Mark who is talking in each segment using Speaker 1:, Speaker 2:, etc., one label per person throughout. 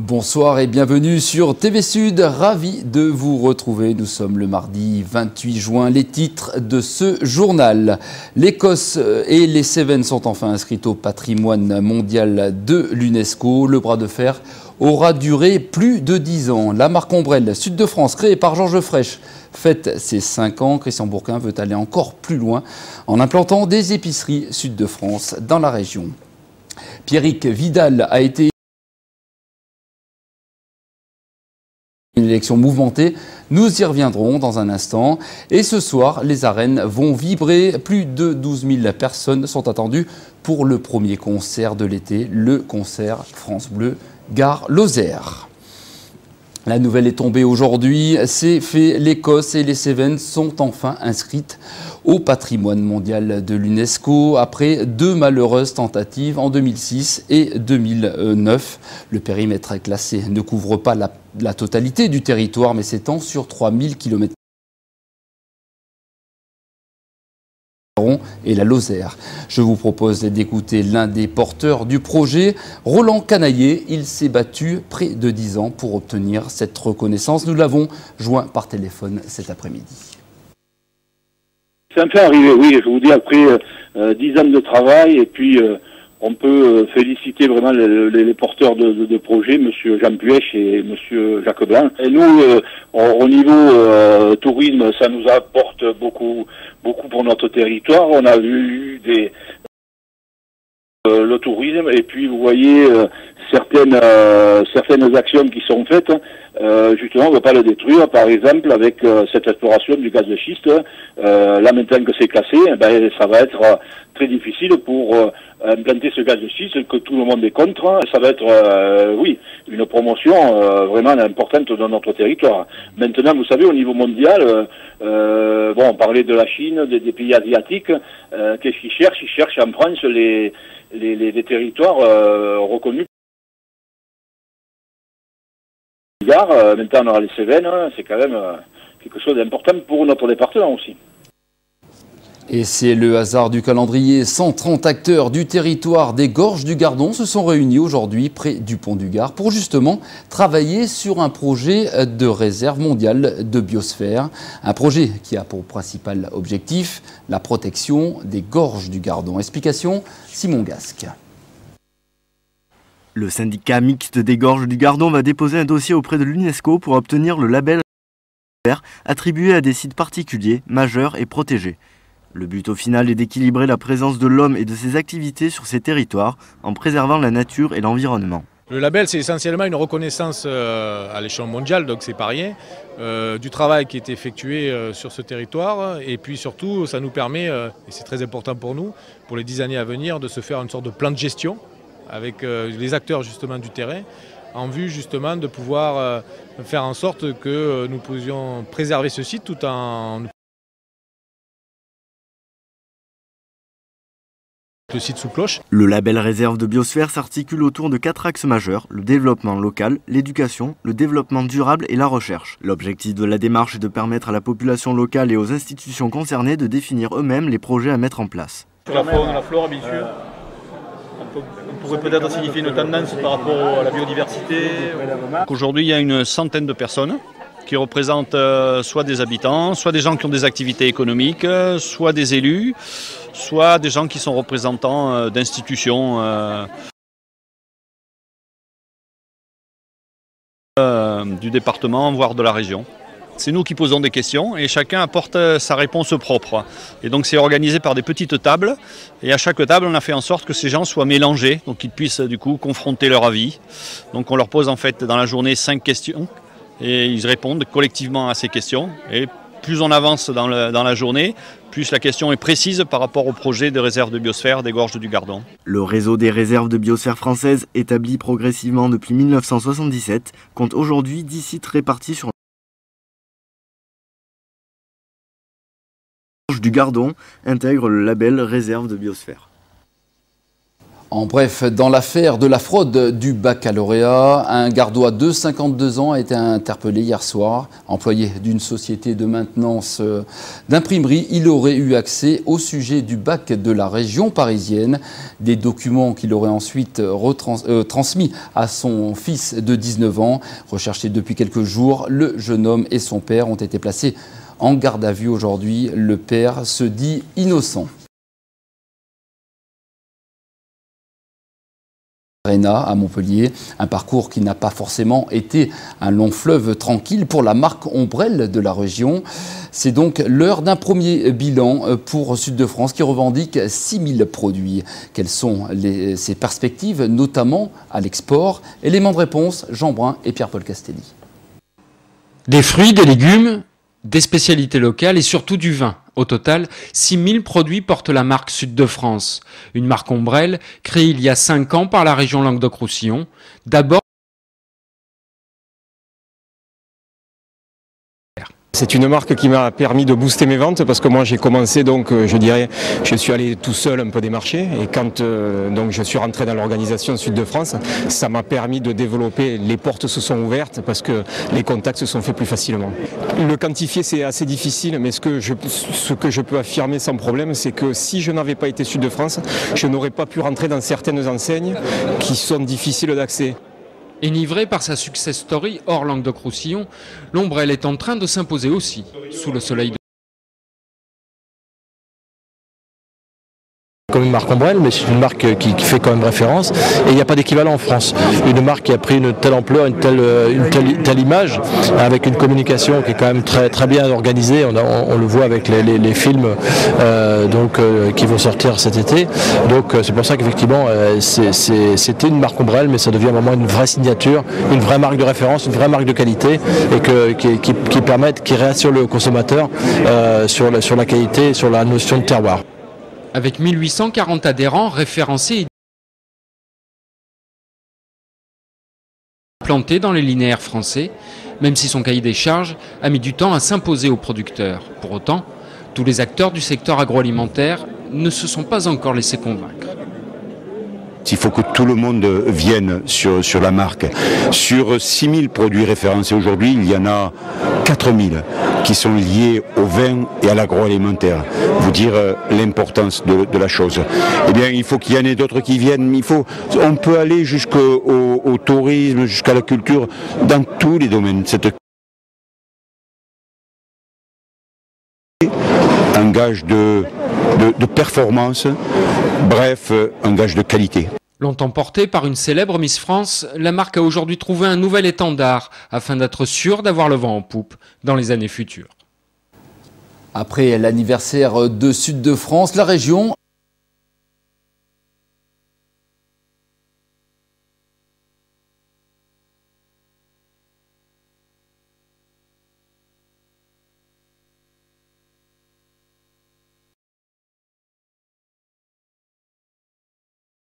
Speaker 1: Bonsoir et bienvenue sur TV Sud, ravi de vous retrouver. Nous sommes le mardi 28 juin. Les titres de ce journal. L'Écosse et les Cévennes sont enfin inscrites au patrimoine mondial de l'UNESCO. Le bras de fer aura duré plus de 10 ans. La marque Ombrelle Sud de France, créée par Georges Frêche, fête ses 5 ans. Christian Bourquin veut aller encore plus loin en implantant des épiceries Sud de France dans la région. Pierrick Vidal a été une élection mouvementée, nous y reviendrons dans un instant. Et ce soir, les arènes vont vibrer. Plus de 12 000 personnes sont attendues pour le premier concert de l'été, le concert France Bleu Gare Lozère. La nouvelle est tombée aujourd'hui, c'est fait, l'Écosse et les Cévennes sont enfin inscrites au patrimoine mondial de l'UNESCO après 2 malheureuses tentatives en 2006 et 2009. Le périmètre classé ne couvre pas la totalité du territoire mais s'étend sur 3000 km. Et la Lozère. Je vous propose d'écouter l'un des porteurs du projet, Roland Canaillé. Il s'est battu près de 10 ans pour obtenir cette reconnaissance. Nous l'avons joint par téléphone cet après-midi.
Speaker 2: C'est enfin arrivé, oui, je vous dis, après 10 ans de travail, et puis on peut féliciter vraiment les porteurs de projet, M. Jean Puech et M. Jacques Blanc. Et nous, au niveau tourisme, ça nous apporte beaucoup pour notre territoire. On a vu le tourisme, et puis vous voyez certaines actions qui sont faites, justement on ne veut pas le détruire, par exemple avec cette exploration du gaz de schiste. Là maintenant que c'est classé, ben, ça va être très difficile pour implanter ce gaz de schiste, que tout le monde est contre. Ça va être, oui, une promotion vraiment importante dans notre territoire. Maintenant, vous savez, au niveau mondial, bon, on parlait de la Chine, des pays asiatiques, qu'est-ce qu'ils cherchent? Ils cherchent en France les territoires reconnus. Maintenant on aura les Cévennes, c'est quand même quelque chose d'important pour notre département aussi.
Speaker 1: Et c'est le hasard du calendrier. 130 acteurs du territoire des Gorges du Gardon se sont réunis aujourd'hui près du pont du Gard pour justement travailler sur un projet de réserve mondiale de biosphère. Un projet qui a pour principal objectif la protection des Gorges du Gardon. Explication, Simon Gasque.
Speaker 3: Le syndicat mixte des Gorges du Gardon va déposer un dossier auprès de l'UNESCO pour obtenir le label attribué à des sites particuliers, majeurs et protégés. Le but au final est d'équilibrer la présence de l'homme et de ses activités sur ces territoires en préservant la nature et l'environnement.
Speaker 4: Le label, c'est essentiellement une reconnaissance à l'échelon mondial, donc c'est pas rien, du travail qui est effectué sur ce territoire. Et puis surtout, ça nous permet, et c'est très important pour nous, pour les 10 années à venir, de se faire une sorte de plan de gestion avec les acteurs justement du terrain, en vue justement de pouvoir faire en sorte que nous puissions préserver ce site tout en... Le site sous cloche.
Speaker 3: Le label réserve de biosphère s'articule autour de 4 axes majeurs, le développement local, l'éducation, le développement durable et la recherche. L'objectif de la démarche est de permettre à la population locale et aux institutions concernées de définir eux-mêmes les projets à mettre en place.
Speaker 5: Sur la faune, la flore habituelle, on pourrait peut-être signifier une tendance par rapport à la biodiversité.
Speaker 6: Aujourd'hui, il y a une centaine de personnes qui représentent soit des habitants, soit des gens qui ont des activités économiques, soit des élus, soit des gens qui sont représentants d'institutions du département, voire de la région. C'est nous qui posons des questions et chacun apporte sa réponse propre. Et donc c'est organisé par des petites tables et à chaque table on a fait en sorte que ces gens soient mélangés, donc qu'ils puissent du coup confronter leur avis. Donc on leur pose en fait dans la journée 5 questions et ils répondent collectivement à ces questions. Et plus on avance dans la journée, plus la question est précise par rapport au projet de réserve de biosphère des Gorges du Gardon.
Speaker 3: Le réseau des réserves de biosphère françaises, établi progressivement depuis 1977, compte aujourd'hui 10 sites répartis sur du Gardon intègre le label réserve de biosphère.
Speaker 1: En bref, dans l'affaire de la fraude du baccalauréat, un gardois de 52 ans a été interpellé hier soir. Employé d'une société de maintenance d'imprimerie, il aurait eu accès au sujet du bac de la région parisienne. Des documents qu'il aurait ensuite transmis à son fils de 19 ans. Recherché depuis quelques jours, le jeune homme et son père ont été placés en garde à vue aujourd'hui. Le père se dit innocent. À Montpellier, un parcours qui n'a pas forcément été un long fleuve tranquille pour la marque Ombrelle de la région. C'est donc l'heure d'un premier bilan pour Sud de France qui revendique 6000 produits. Quelles sont ses perspectives, notamment à l'export? Éléments de réponse, Jean Brun et Pierre-Paul Castelli.
Speaker 7: Des fruits, des légumes, des spécialités locales et surtout du vin. Au total, 6000 produits portent la marque Sud de France. Une marque Ombrelle créée il y a 5 ans par la région Languedoc-Roussillon. D'abord,
Speaker 8: c'est une marque qui m'a permis de booster mes ventes parce que moi j'ai commencé donc je dirais je suis allé tout seul un peu des marchés et quand donc je suis rentré dans l'organisation Sud de France, ça m'a permis de développer, les portes se sont ouvertes parce que les contacts se sont faits plus facilement. Le quantifier c'est assez difficile mais ce que je peux affirmer sans problème c'est que si je n'avais pas été Sud de France, je n'aurais pas pu rentrer dans certaines enseignes qui sont difficiles d'accès.
Speaker 7: Enivré par sa success story hors Languedoc-Roussillon, l'Ombrelle est en train de s'imposer aussi, sous le soleil de...
Speaker 9: Comme une marque Ombrelle, mais c'est une marque qui fait quand même référence et il n'y a pas d'équivalent en France. Une marque qui a pris une telle ampleur, une telle image, avec une communication qui est quand même très bien organisée. On le voit avec les films qui vont sortir cet été. Donc c'est pour ça qu'effectivement c'était une marque Ombrelle, mais ça devient vraiment une vraie signature, une vraie marque de référence, une vraie marque de qualité et qui réassure le consommateur sur la qualité et sur la notion de terroir.
Speaker 7: Avec 1840 adhérents référencés et plantés dans les linéaires français, même si son cahier des charges a mis du temps à s'imposer aux producteurs. Pour autant, tous les acteurs du secteur agroalimentaire ne se sont pas encore laissés convaincre.
Speaker 10: Il faut que tout le monde vienne sur la marque. Sur 6000 produits référencés aujourd'hui, il y en a 4000 qui sont liés au vin et à l'agroalimentaire. Vous dire l'importance de la chose. Eh bien, il faut qu'il y en ait d'autres qui viennent. On peut aller jusqu'au tourisme, jusqu'à la culture, dans tous les domaines. Un gage de performance, bref, un gage de qualité.
Speaker 7: Longtemps portée par une célèbre Miss France, la marque a aujourd'hui trouvé un nouvel étendard afin d'être sûre d'avoir le vent en poupe dans les années futures.
Speaker 1: Après l'anniversaire de Sud de France, la région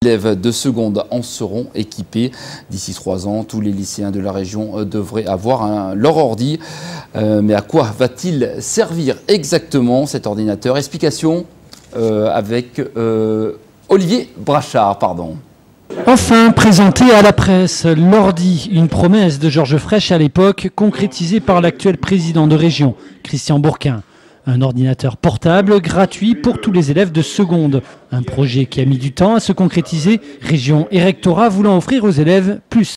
Speaker 1: Les élèves de seconde en seront équipés. D'ici 3 ans, tous les lycéens de la région devraient avoir leur ordi. Mais à quoi va-t-il servir exactement cet ordinateur? Explication avec Olivier Brachard, pardon.
Speaker 11: Enfin présenté à la presse, l'ordi, une promesse de Georges Frêche à l'époque, concrétisée par l'actuel président de région, Christian Bourquin. Un ordinateur portable gratuit pour tous les élèves de seconde. Un projet qui a mis du temps à se concrétiser, région et rectorat voulant offrir aux élèves plus.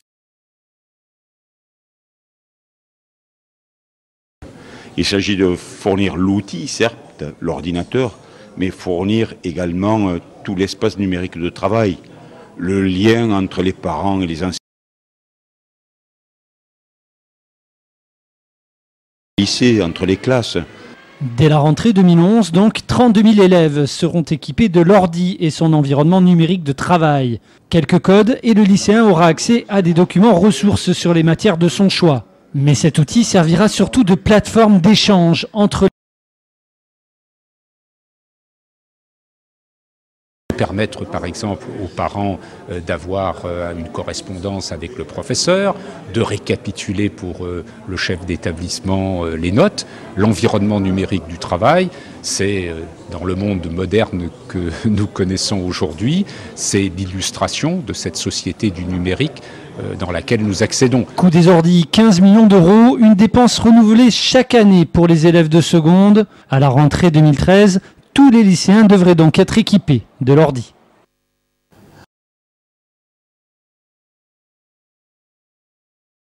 Speaker 10: Il s'agit de fournir l'outil, certes, l'ordinateur, mais fournir également tout l'espace numérique de travail, le lien entre les parents et les enseignants. Lycée, entre les classes.
Speaker 11: Dès la rentrée 2011, donc, 32 000 élèves seront équipés de l'ordi et son environnement numérique de travail. Quelques codes et le lycéen aura accès à des documents ressources sur les matières de son choix. Mais cet outil servira surtout de plateforme d'échange entre
Speaker 12: Permettre par exemple aux parents d'avoir une correspondance avec le professeur, de récapituler pour le chef d'établissement les notes, l'environnement numérique du travail. C'est dans le monde moderne que nous connaissons aujourd'hui, c'est l'illustration de cette société du numérique dans laquelle nous accédons.
Speaker 11: Coût des ordis, 15 millions d'euros, une dépense renouvelée chaque année pour les élèves de seconde. À la rentrée 2013, tous les lycéens devraient donc être équipés de l'ordi.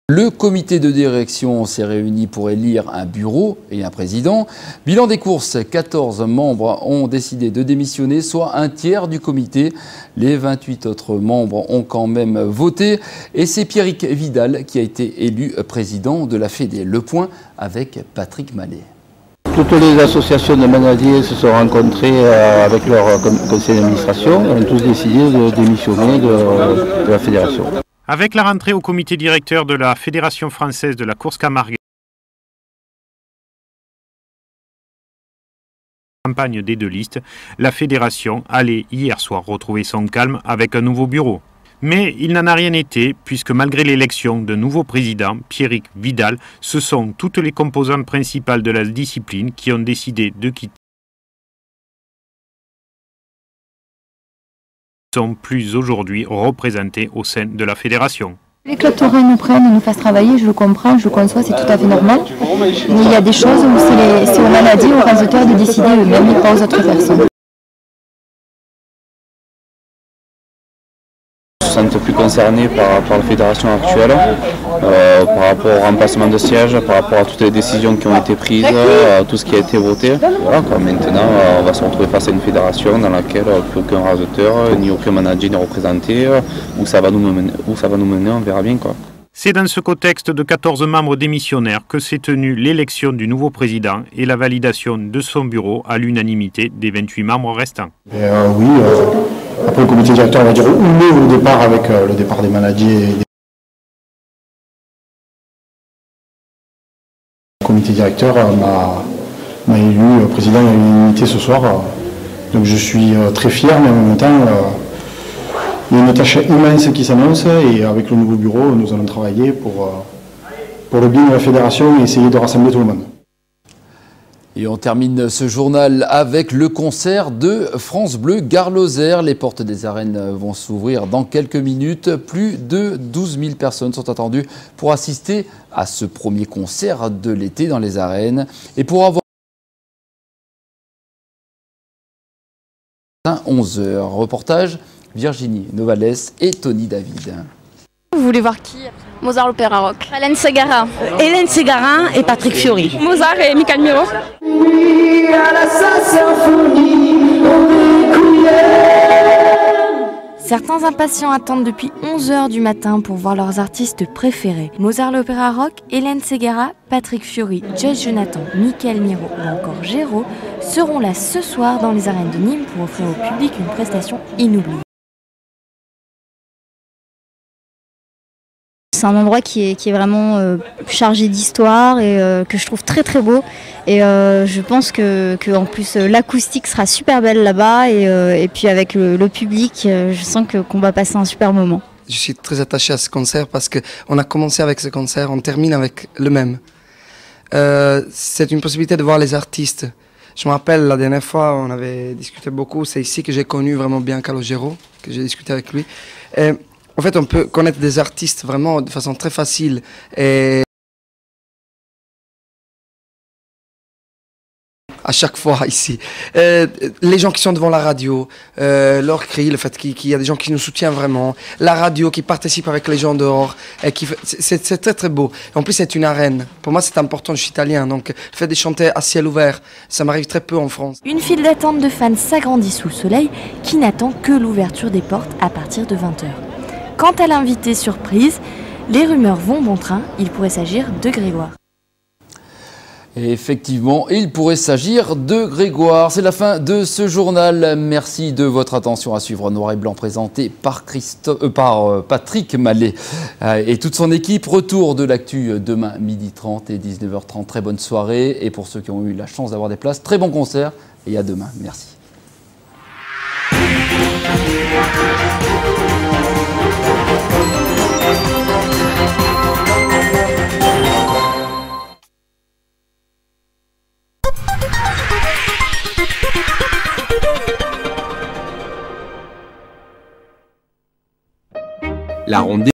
Speaker 1: Le comité de direction s'est réuni pour élire un bureau et un président. Bilan des courses, 14 membres ont décidé de démissionner, soit un tiers du comité. Les 28 autres membres ont quand même voté. Et c'est Pierrick Vidal qui a été élu président de la Fédé. Le point avec Patrick Mallet.
Speaker 13: Toutes les associations de manadiers se sont rencontrées avec leur conseil d'administration et ont tous décidé de démissionner de la fédération.
Speaker 14: Avec la rentrée au comité directeur de la Fédération française de la course Camargue, campagne des deux listes, la fédération allait hier soir retrouver son calme avec un nouveau bureau. Mais il n'en a rien été, puisque malgré l'élection d'un nouveau président, Pierrick Vidal, ce sont toutes les composantes principales de la discipline qui ont décidé de quitter. Sont plus aujourd'hui représentés au sein de la fédération.
Speaker 15: Les clubs taurins nous prennent et nous fassent travailler, je le comprends, je le conçois, c'est tout à fait normal. Mais il y a des choses où c'est aux manadiers, aux rasoteurs de décider eux-mêmes et pas aux autres personnes.
Speaker 16: Se sentent plus concernés par la fédération actuelle, par rapport au remplacement de sièges, par rapport à toutes les décisions qui ont été prises, à tout ce qui a été voté. Voilà, quoi. Maintenant, on va se retrouver face à une fédération dans laquelle plus aucun raseteur, ni aucun manager n'est représenté, où ça va nous mener, on verra bien, quoi.
Speaker 14: C'est dans ce contexte de 14 membres démissionnaires que s'est tenue l'élection du nouveau président et la validation de son bureau à l'unanimité des 28 membres restants.
Speaker 17: Oui, après le comité directeur, on va dire houleux au départ avec le départ des managers. Le comité directeur m'a élu président à l'unanimité ce soir. Donc je suis très fier, mais en même temps, il y a une tâche immense qui s'annonce et avec le nouveau bureau, nous allons travailler pour le bien de la fédération et essayer de rassembler tout le monde.
Speaker 1: Et on termine ce journal avec le concert de France Bleu Gare-Lozère. Les portes des arènes vont s'ouvrir dans quelques minutes. Plus de 12 000 personnes sont attendues pour assister à ce premier concert de l'été dans les arènes. Et pour avoir 11h, reportage Virginie Novales et Tony David.
Speaker 18: Vous voulez voir qui?
Speaker 19: Mozart l'Opéra Rock.
Speaker 18: Hélène Ségara.
Speaker 19: Hélène Ségara et Patrick Fiori.
Speaker 18: Mozart et Michael Miro.
Speaker 19: Certains impatients attendent depuis 11h du matin pour voir leurs artistes préférés. Mozart l'Opéra Rock, Hélène Ségara, Patrick Fiori, Judge Jonathan, Michael Miro ou encore Géraud seront là ce soir dans les arènes de Nîmes pour offrir au public une prestation inoubliable.
Speaker 20: C'est un endroit qui est vraiment chargé d'histoire et que je trouve très très beau. Et je pense que en plus l'acoustique sera super belle là-bas et puis avec le public, je sens qu'on va passer un super moment.
Speaker 21: Je suis très attaché à ce concert parce qu'on a commencé avec ce concert, on termine avec le même. C'est une possibilité de voir les artistes. Je me rappelle la dernière fois, on avait discuté beaucoup, c'est ici que j'ai connu vraiment bien Calogero, que j'ai discuté avec lui. En fait, on peut connaître des artistes vraiment de façon très facile. Et à chaque fois ici, les gens qui sont devant la radio, leur cri, le fait qu'il y a des gens qui nous soutiennent vraiment, la radio qui participe avec les gens dehors, c'est très très beau. En plus, c'est une arène. Pour moi, c'est important, je suis italien, donc le fait de chanter à ciel ouvert, ça m'arrive très peu en France.
Speaker 19: Une file d'attente de fans s'agrandit sous le soleil qui n'attend que l'ouverture des portes à partir de 20h. Quant à l'invité surprise, les rumeurs vont bon train, il pourrait s'agir de Grégoire.
Speaker 1: Et effectivement, il pourrait s'agir de Grégoire. C'est la fin de ce journal. Merci de votre attention à suivre Noir et Blanc présenté par Patrick Mallet et toute son équipe. Retour de l'actu demain 12h30 et 19h30. Très bonne soirée. Et pour ceux qui ont eu la chance d'avoir des places, très bon concert et à demain. Merci.
Speaker 2: La ronde des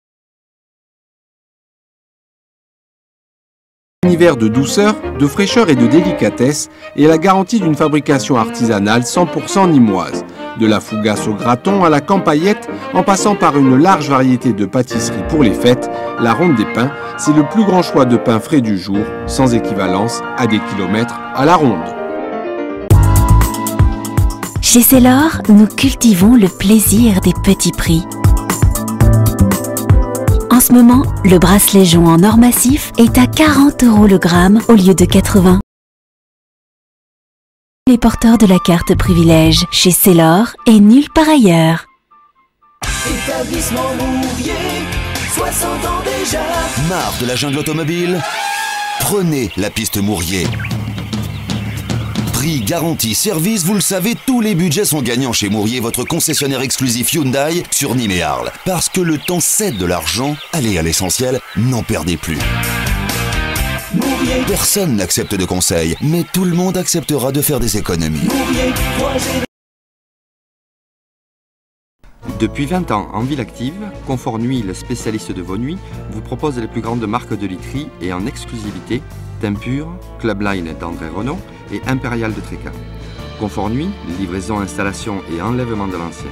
Speaker 2: univers de douceur, de fraîcheur et de délicatesse et la garantie d'une fabrication artisanale 100% nîmoise. De la fougasse au graton à la campaillette, en passant par une large variété de pâtisseries pour les fêtes, la ronde des pains, c'est le plus grand choix de pain frais du jour, sans équivalence à des kilomètres à la ronde.
Speaker 22: Chez Célor, nous cultivons le plaisir des petits prix. En ce moment, le bracelet jonc en or massif est à 40 € le gramme au lieu de 80. Les porteurs de la carte privilège chez Célor et nulle part ailleurs.
Speaker 23: Établissement Mourier, 60 ans déjà.
Speaker 24: Marre de la jungle automobile? Prenez la piste Mourier. Prix, garantie, service, vous le savez, tous les budgets sont gagnants chez Mourier, votre concessionnaire exclusif Hyundai sur Nîmes et Arles. Parce que le temps cède de l'argent, allez à l'essentiel, n'en perdez plus.
Speaker 23: Mourier.
Speaker 24: Personne n'accepte de conseils, mais tout le monde acceptera de faire des économies.
Speaker 23: Mourier,
Speaker 3: Depuis 20 ans en ville active, Confort Nuit, le spécialiste de vos nuits, vous propose les plus grandes marques de literie et en exclusivité Tempur, Club Line d'André Renault et Impérial de Tréca. Confort Nuit, livraison, installation et enlèvement de l'ancien.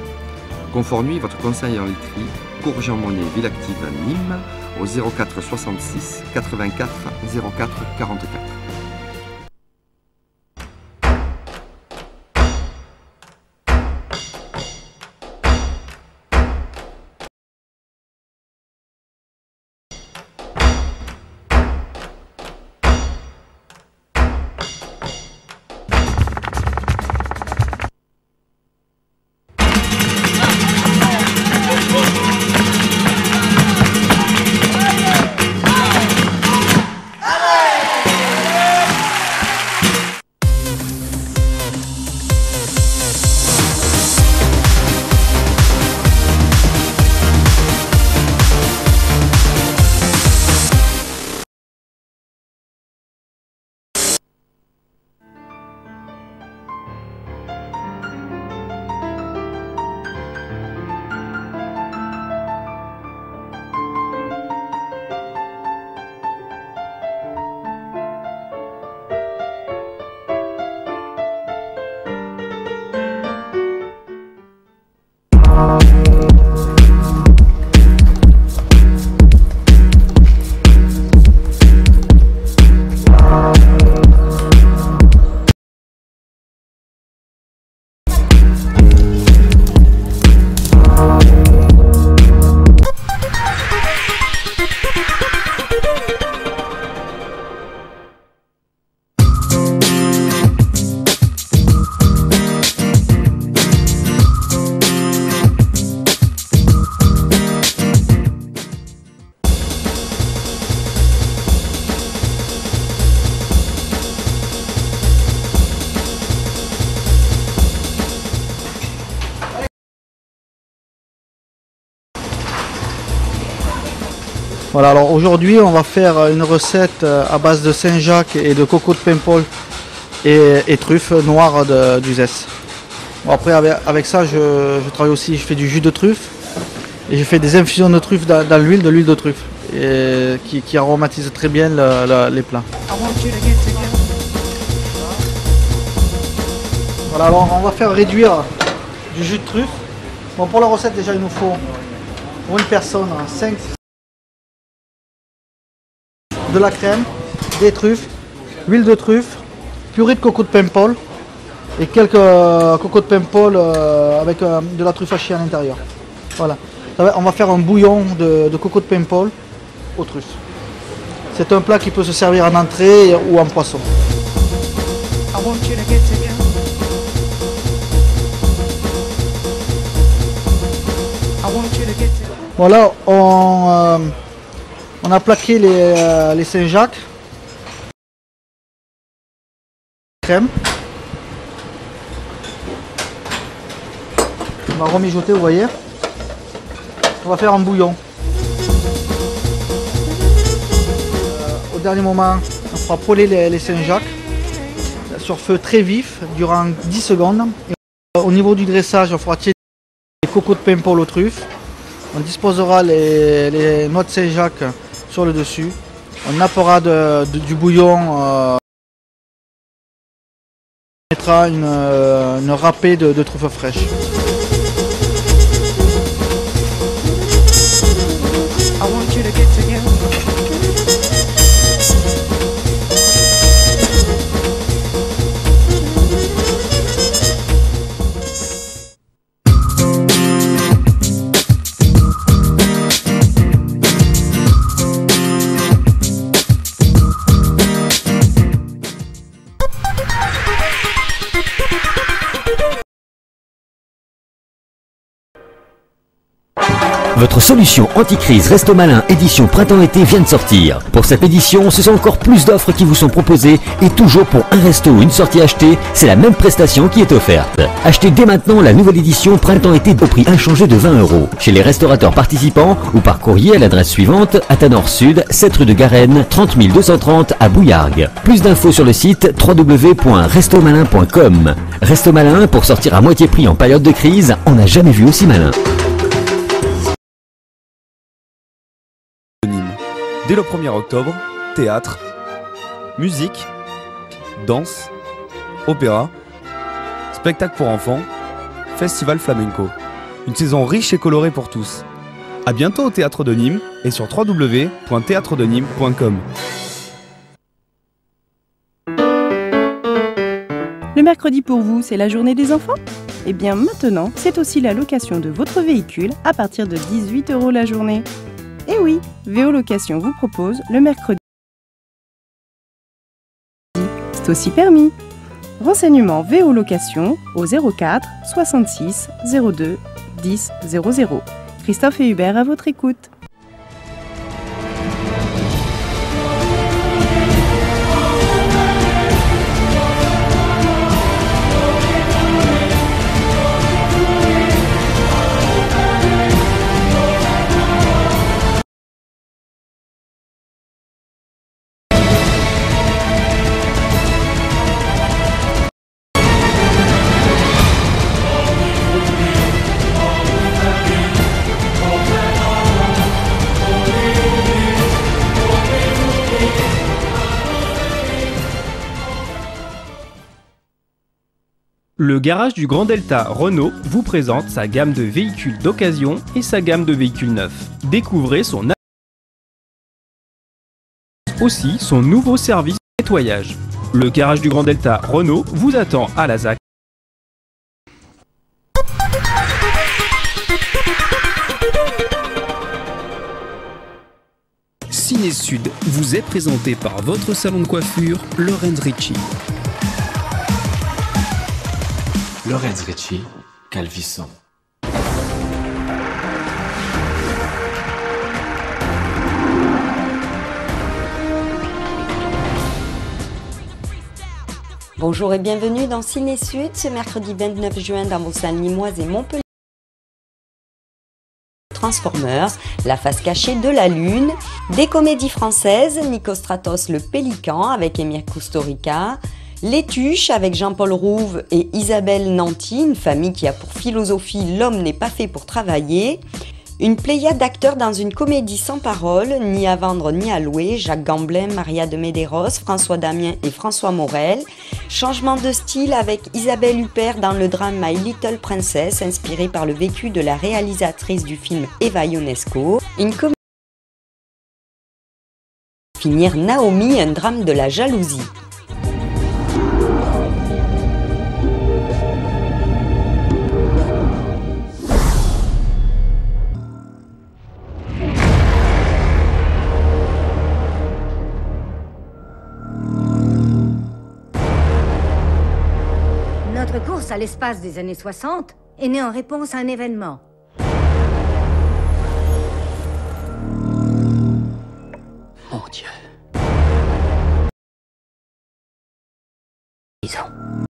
Speaker 3: Confort Nuit, votre conseil en literie, Cours Jean-Monnet, ville active à Nîmes, au 04 66 84 04 44.
Speaker 25: Voilà, alors aujourd'hui on va faire une recette à base de Saint-Jacques et de coco de Paimpol et truffes noires d'Uzès. Bon, après avec ça je travaille aussi, je fais du jus de truffe et je fais des infusions de truffe dans l'huile de truffe et qui aromatise très bien les plats. Voilà, alors on va faire réduire du jus de truffe. Bon, pour la recette déjà il nous faut pour une personne 5 de la crème, des truffes, huile de truffe, purée de coco de Paimpol et quelques cocos de Paimpol avec de la truffe hachée à l'intérieur. Voilà. On va faire un bouillon de coco de Paimpol aux truffes. C'est un plat qui peut se servir en entrée ou en poisson. Voilà, on a plaqué les Saint-Jacques, crème, On va remijoter, vous voyez. On va faire un bouillon. Au dernier moment, on fera poêler les Saint-Jacques sur feu très vif durant 10 secondes. Et au niveau du dressage, on fera tiédir les cocos de Paimpol aux truffes. On disposera les noix de Saint-Jacques sur le dessus. On nappera du bouillon. On mettra une râpée de truffes fraîches.
Speaker 4: Votre solution anti-crise Resto Malin édition printemps-été vient de sortir. Pour cette édition, ce sont encore plus d'offres qui vous sont proposées et toujours pour un resto ou une sortie achetée, c'est la même prestation qui est offerte. Achetez dès maintenant la nouvelle édition printemps-été au prix inchangé de 20 € chez les restaurateurs participants ou par courrier à l'adresse suivante: Athanor Sud, 7 rue de Garenne, 30 230 à Bouillargues. Plus d'infos sur le site www.restomalin.com. Resto Malin, pour sortir à moitié prix en période de crise, on n'a jamais vu aussi malin.
Speaker 5: Dès le 1er octobre, théâtre, musique, danse, opéra, spectacle pour enfants, festival flamenco. Une saison riche et colorée pour tous. A bientôt au Théâtre de Nîmes et sur www.theatredenimes.com.
Speaker 6: Le mercredi pour vous, c'est la journée des enfants ? Eh bien maintenant, c'est aussi la location de votre véhicule à partir de 18 € la journée. Et oui, VO Location vous propose le mercredi. C'est aussi permis. Renseignements VO Location au 04 66 02 10 00. Christophe et Hubert à votre écoute.
Speaker 8: Le garage du Grand Delta Renault vous présente sa gamme de véhicules d'occasion et sa gamme de véhicules neufs. Découvrez aussi son nouveau service de nettoyage. Le garage du Grand Delta Renault vous attend à la ZAC.
Speaker 9: Ciné Sud vous est présenté par votre salon de coiffure, Lorenz Ricci.
Speaker 26: Lorenz Ricci, Calvisson.
Speaker 27: Bonjour et bienvenue dans Ciné Sud, ce mercredi 29 juin dans vos salles nîmoises et Montpellier. Transformers, La face cachée de la Lune, des comédies françaises, Nikos Stratos le Pélican avec Emir Kusturica, Les Tuches avec Jean-Paul Rouve et Isabelle Nanty, une famille qui a pour philosophie « L'homme n'est pas fait pour travailler », une pléiade d'acteurs dans une comédie sans parole, ni à vendre ni à louer, Jacques Gamblin, Maria de Medeiros, François Damien et François Morel. Changement de style avec Isabelle Huppert dans le drame My Little Princess, inspiré par le vécu de la réalisatrice du film Eva Ionesco. Une comédie finir Naomi, un drame de la jalousie.
Speaker 28: Notre course à l'espace des années 60 est née en réponse à un événement.
Speaker 26: Mon Dieu.